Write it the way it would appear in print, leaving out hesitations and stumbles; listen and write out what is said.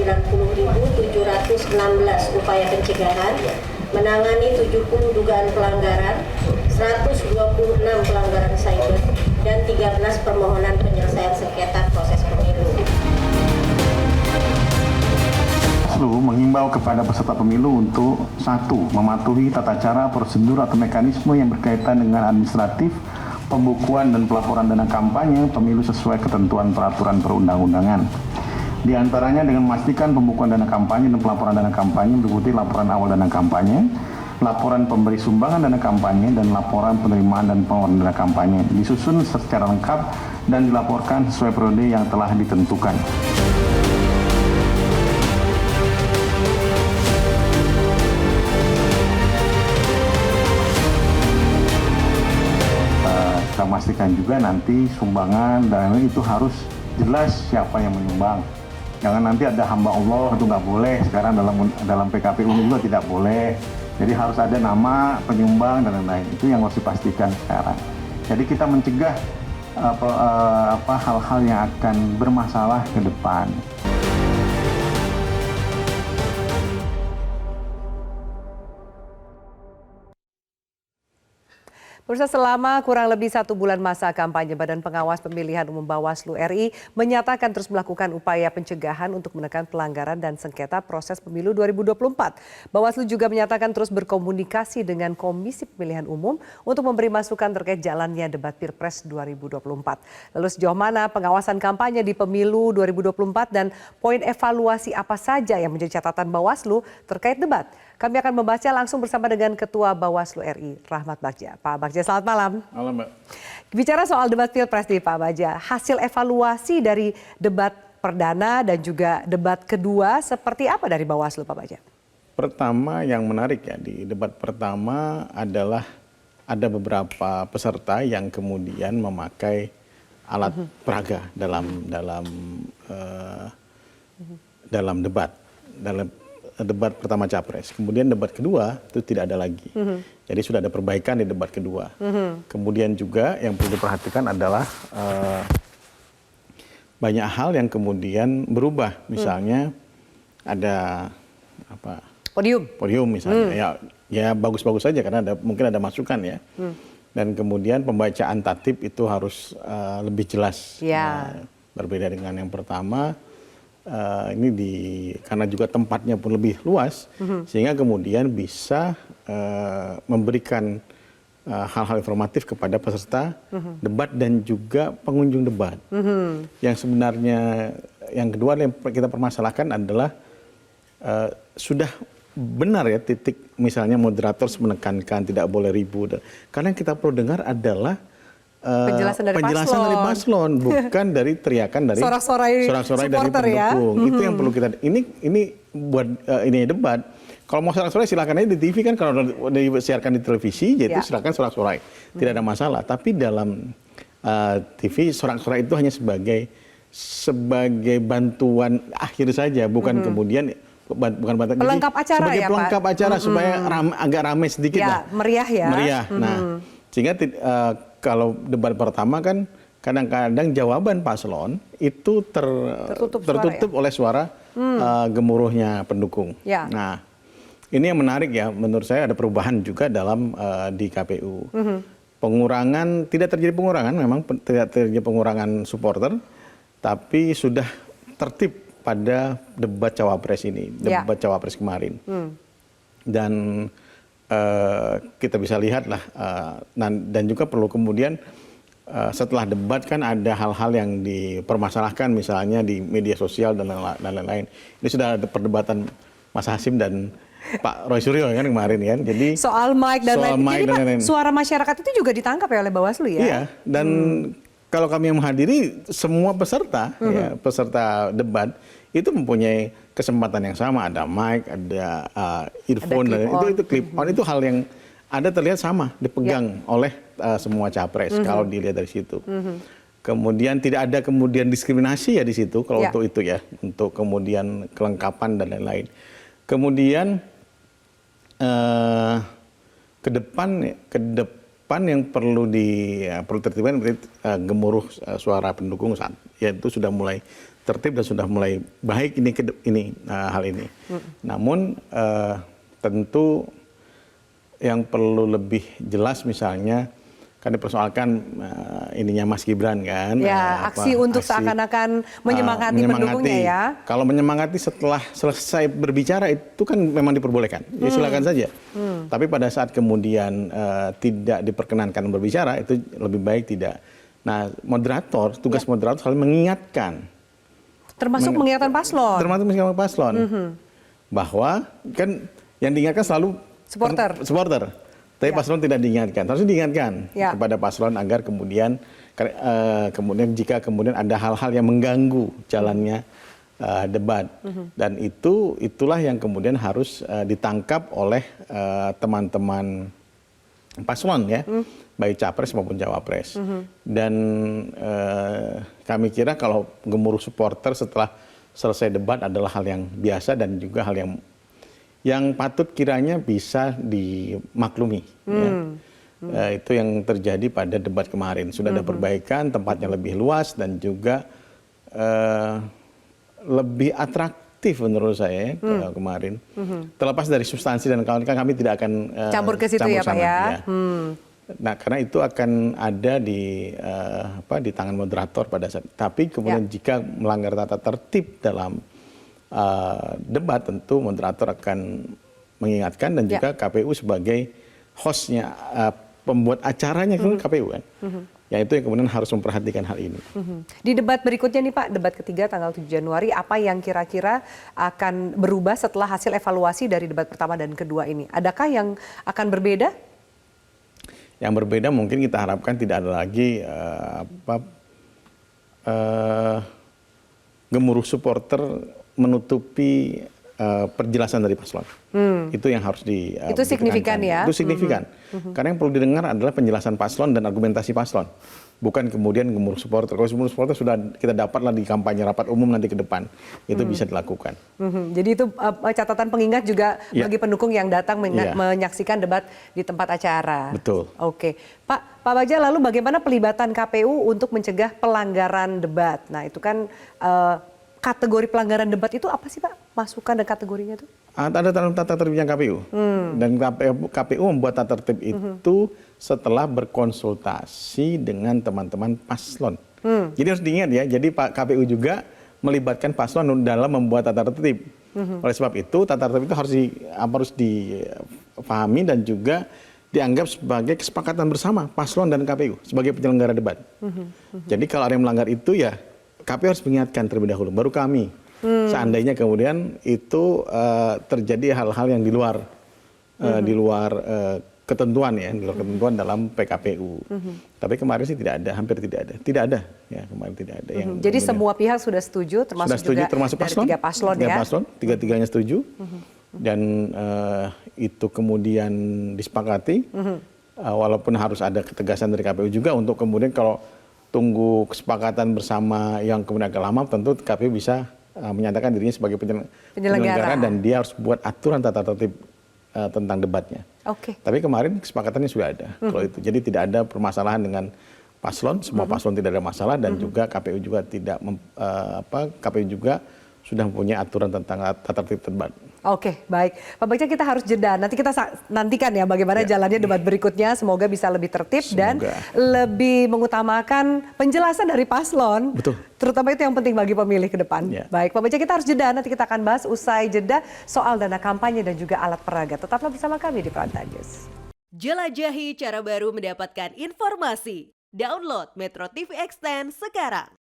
90.716 upaya pencegahan, menangani 70 dugaan pelanggaran, 126 pelanggaran cyber, dan 13 permohonan penyelesaian sengketa proses pemilu. Bawaslu mengimbau kepada peserta pemilu untuk 1. Mematuhi tata cara, prosedur atau mekanisme yang berkaitan dengan administratif, pembukuan dan pelaporan dana kampanye pemilu sesuai ketentuan peraturan perundang-undangan. Di antaranya dengan memastikan pembukuan dana kampanye dan pelaporan dana kampanye meliputi laporan awal dana kampanye, laporan pemberi sumbangan dana kampanye, dan laporan penerimaan dan pengeluaran dana kampanye disusun secara lengkap dan dilaporkan sesuai periode yang telah ditentukan. Kita memastikan juga nanti sumbangan dan lain-lain itu harus jelas siapa yang menyumbang. Jangan nanti ada hamba Allah itu nggak boleh. Sekarang dalam PKPU juga tidak boleh. Jadi harus ada nama penyumbang dan lain-lain. Itu yang harus dipastikan sekarang. Jadi kita mencegah hal-hal yang akan bermasalah ke depan. Pemirsa, selama kurang lebih 1 bulan masa kampanye, Badan Pengawas Pemilihan Umum Bawaslu RI menyatakan terus melakukan upaya pencegahan untuk menekan pelanggaran dan sengketa proses pemilu 2024. Bawaslu juga menyatakan terus berkomunikasi dengan Komisi Pemilihan Umum untuk memberi masukan terkait jalannya debat Pilpres 2024. Lalu sejauh mana pengawasan kampanye di pemilu 2024 dan poin evaluasi apa saja yang menjadi catatan Bawaslu terkait debat? Kami akan membahasnya langsung bersama dengan Ketua Bawaslu RI, Rahmat Bagja. Pak Bagja, selamat malam. Malam, Mbak. Bicara soal debat Pilpres nih Pak Bagja, hasil evaluasi dari debat perdana dan juga debat kedua seperti apa dari Bawaslu, Pak Bagja? Pertama yang menarik ya di debat pertama adalah ada beberapa peserta yang kemudian memakai alat peraga dalam debat pertama Capres. Kemudian debat kedua itu tidak ada lagi. Jadi sudah ada perbaikan di debat kedua. Kemudian juga yang perlu diperhatikan adalah banyak hal yang kemudian berubah. Misalnya ada podium misalnya. Ya bagus-bagus saja karena mungkin ada masukan ya. Dan kemudian pembacaan tatib itu harus lebih jelas. Berbeda dengan yang pertama. Karena juga tempatnya pun lebih luas, sehingga kemudian bisa memberikan hal-hal informatif kepada peserta debat dan juga pengunjung debat. Yang sebenarnya yang kedua yang kita permasalahkan adalah sudah benar ya titik misalnya moderator menekankan tidak boleh ribut. Karena yang kita perlu dengar adalah penjelasan dari paslon, bukan dari teriakan dari sorak-sorai dari pendukung. Itu yang perlu kita. Ini buat ini debat. Kalau mau sorak-sorai silakan aja di TV kan, kalau disiarkan di televisi, jadi silakan sorak-sorai, tidak ada masalah. Tapi dalam TV sorak-sorai itu hanya sebagai bantuan akhir saja, bukan kemudian pelengkap acara sebagai ya, pelengkap Pak? acara supaya agak ramai sedikit lah. Meriah ya. Meriah. Nah, sehingga kalau debat pertama kan kadang-kadang jawaban paslon itu tertutup oleh suara gemuruhnya pendukung. Nah, ini yang menarik ya, menurut saya ada perubahan juga di KPU. Pengurangan, tidak terjadi pengurangan, memang tidak terjadi pengurangan supporter, tapi sudah tertib pada debat cawapres ini, debat cawapres kemarin. Dan kita bisa lihat lah, dan juga perlu kemudian setelah debat kan ada hal-hal yang dipermasalahkan misalnya di media sosial dan lain-lain. Ini sudah ada perdebatan Mas Hasim dan Pak Roy Suryo kan kemarin kan. Jadi soal mic dan lain-lain. Jadi Pak, suara masyarakat itu juga ditangkap ya oleh Bawaslu ya? Iya, dan kalau kami yang menghadiri semua peserta, ya, peserta debat itu mempunyai kesempatan yang sama, ada mic, ada earphone, dan itu clip on, itu hal yang ada terlihat sama dipegang oleh semua capres kalau dilihat dari situ. Kemudian tidak ada kemudian diskriminasi ya di situ kalau untuk itu ya, untuk kemudian kelengkapan dan lain-lain. Kemudian ke depan yang perlu tertibkan gemuruh suara pendukung yaitu sudah mulai tertib dan sudah mulai baik hal ini. Namun tentu yang perlu lebih jelas misalnya kan dipersoalkan ininya Mas Gibran kan. Ya, aksi untuk seakan-akan menyemangati pendukungnya ya. Kalau menyemangati setelah selesai berbicara itu kan memang diperbolehkan. Ya silakan saja. Tapi pada saat kemudian tidak diperkenankan berbicara itu lebih baik tidak. Nah, tugas moderator selalu mengingatkan. Termasuk mengingatkan paslon. Termasuk mengingatkan paslon. Bahwa kan yang diingatkan selalu supporter. Tapi paslon tidak diingatkan. Harusnya diingatkan kepada paslon agar kemudian jika kemudian ada hal-hal yang mengganggu jalannya debat. Dan itulah yang kemudian harus ditangkap oleh teman-teman paslon ya. Baik capres maupun cawapres. Dan kami kira kalau gemuruh supporter setelah selesai debat adalah hal yang biasa dan juga hal yang patut kiranya bisa dimaklumi. Ya. Itu yang terjadi pada debat kemarin. Sudah ada perbaikan, tempatnya lebih luas dan juga lebih atraktif menurut saya kemarin. Terlepas dari substansi dan kawan-kawan kami tidak akan campur ke situ ya Pak ya. Nah karena itu akan ada di tangan moderator pada saat. Tapi kemudian jika melanggar tata tertib dalam debat tentu moderator akan mengingatkan dan juga KPU sebagai hostnya, pembuat acaranya kan KPU kan. Ya itu yang kemudian harus memperhatikan hal ini. Di debat berikutnya nih Pak, debat ketiga tanggal 7 Januari, apa yang kira-kira akan berubah setelah hasil evaluasi dari debat pertama dan kedua ini? Adakah yang akan berbeda? Yang berbeda mungkin kita harapkan tidak ada lagi gemuruh supporter menutupi perjelasan dari paslon. Itu yang harus itu signifikan ya? Itu signifikan. Karena yang perlu didengar adalah penjelasan paslon dan argumentasi paslon. Bukan kemudian gemuruh supporter. Kalau gemuruh supporter sudah kita dapatlah di kampanye rapat umum nanti ke depan. Itu bisa dilakukan. Jadi itu catatan pengingat juga bagi pendukung yang datang menyaksikan debat di tempat acara. Betul. Oke. Pak Bagja, lalu bagaimana pelibatan KPU untuk mencegah pelanggaran debat? Nah itu kan kategori pelanggaran debat itu apa sih Pak? Masukan dan kategorinya itu? Ada dalam tata tertibnya KPU. Dan KPU membuat tata tertib itu setelah berkonsultasi dengan teman-teman paslon. Jadi harus diingat ya, jadi Pak KPU juga melibatkan paslon dalam membuat tata tertib. Oleh sebab itu tata tertib itu harus dipahami dan juga dianggap sebagai kesepakatan bersama paslon dan KPU sebagai penyelenggara debat. Jadi kalau ada yang melanggar itu ya KPU harus mengingatkan terlebih dahulu, baru kami. Seandainya kemudian itu terjadi hal-hal yang di luar ketentuan ya, di luar ketentuan dalam PKPU. Tapi kemarin sih tidak ada, hampir tidak ada ya kemarin tidak ada. Yang jadi semua pihak sudah setuju, termasuk paslon, dari 3 paslon ya? Tiga-tiganya setuju. Dan itu kemudian disepakati, walaupun harus ada ketegasan dari KPU juga untuk kemudian kalau tunggu kesepakatan bersama yang kemudian agak lama, tentu KPU bisa menyatakan dirinya sebagai penyelenggara dan dia harus buat aturan tata tertib tentang debatnya. Tapi kemarin kesepakatannya sudah ada kalau itu. Jadi tidak ada permasalahan dengan paslon, semua paslon tidak ada masalah dan juga KPU juga KPU juga sudah mempunyai aturan tentang tata tertib debat. Oke, baik. Pak Bagja, kita harus jeda. Nanti kita nantikan ya bagaimana jalannya debat berikutnya. Semoga bisa lebih tertib dan lebih mengutamakan penjelasan dari paslon. Betul. Terutama itu yang penting bagi pemilih ke depan. Baik, Pak Bagja, kita harus jeda. Nanti kita akan bahas usai jeda soal dana kampanye dan juga alat peraga. Tetaplah bersama kami di Prime News. Jelajahi cara baru mendapatkan informasi. Download Metro TV Extend sekarang.